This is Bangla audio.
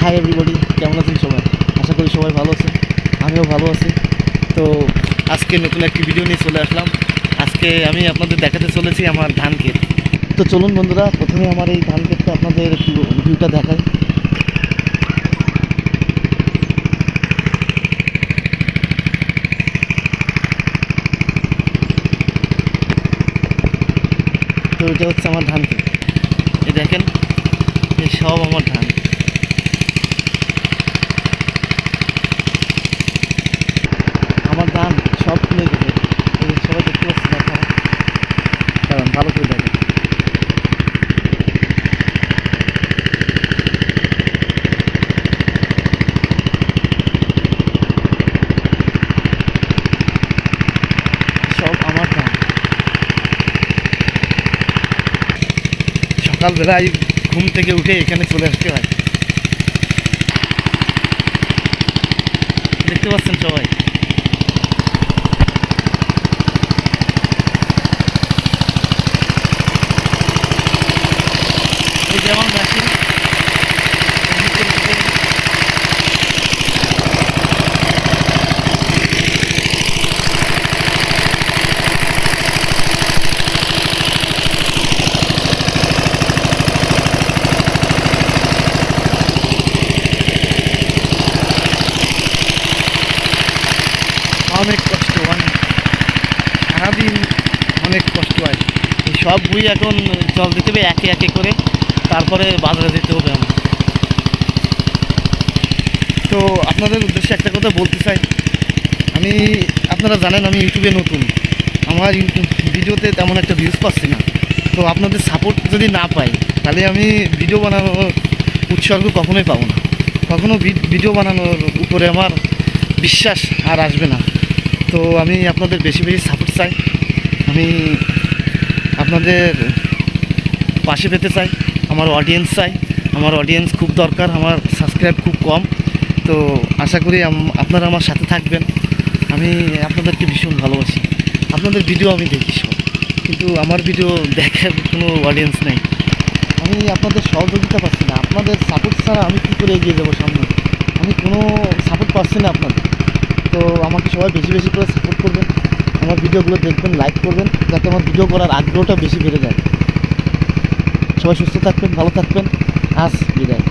হাই এভরিবডি, কেমন আছেন সবাই? আশা করি সবাই ভালো আছেন, আমিও ভালো আছি। তো আজকে নতুন একটি ভিডিও নিয়ে চলে আসলাম। আজকে আমি আপনাদের দেখাতে চলেছি আমার ধান ক্ষেত। তো চলুন বন্ধুরা, প্রথমে আমার এই ধান ক্ষেতটা আপনাদের একটু ভিউটা দেখাই। তো এটা হচ্ছে আমার ধান ক্ষেত, এই দেখেন, এই সব আমার ধান। আমার ধান সব ফুলে গেছে, এই সবাই দেখতে পাচ্ছেন আপনারা, কারণ ভালো করে দেখেন। সব আমার ধান। সকালবেলায় ঘুম থেকে উঠে এখানে চলে আসতে হয়, দেখতে পাচ্ছেন সবাই। এই যে আমার মেশিন, অনেক কষ্ট, অনেক সারাদিন অনেক কষ্ট হয়। এই সব বই এখন জল দিতে হবে একে একে করে, তারপরে বাজারে যেতে হবে আমার। তো আপনাদের উদ্দেশ্যে একটা কথা বলতে চাই, আমি, আপনারা জানেন আমি ইউটিউবে নতুন, আমার ইউটিউব ভিডিওতে তেমন একটা ভিউজ পাচ্ছি না। তো আপনাদের সাপোর্ট যদি না পাই, তাহলে আমি ভিডিও বানানোর উৎসর্গ কখনোই পাবো না, কখনো ভিডিও বানানোর উপরে আমার বিশ্বাস আর আসবে না। তো আমি আপনাদের বেশি বেশি সাপোর্ট চাই, আমি আপনাদের পাশে পেতে চাই, আমার অডিয়েন্স চাই, আমার অডিয়েন্স খুব দরকার, আমার সাবস্ক্রাইব খুব কম। তো আশা করি আপনারা আমার সাথে থাকবেন। আমি আপনাদেরকে ভীষণ ভালোবাসি, আপনাদের ভিডিও আমি দেখি সব, কিন্তু আমার ভিডিও দেখার কোনো অডিয়েন্স নেই। আমি আপনাদের সহযোগিতা পাচ্ছি না, আপনাদের সাপোর্ট ছাড়া আমি কী করে এগিয়ে যাবো সামনে? আমি কোনো সাপোর্ট পাচ্ছি না আপনাদের। তো আমাকে সবাই বেশি বেশি করে সাপোর্ট করবেন, আমার ভিডিওগুলো দেখবেন, লাইক করবেন, যাতে আমার ভিডিও করার আগ্রহটা বেশি বেড়ে যায়। সবাই সুস্থ থাকবেন, ভালো থাকবেন। আজ বিদায়।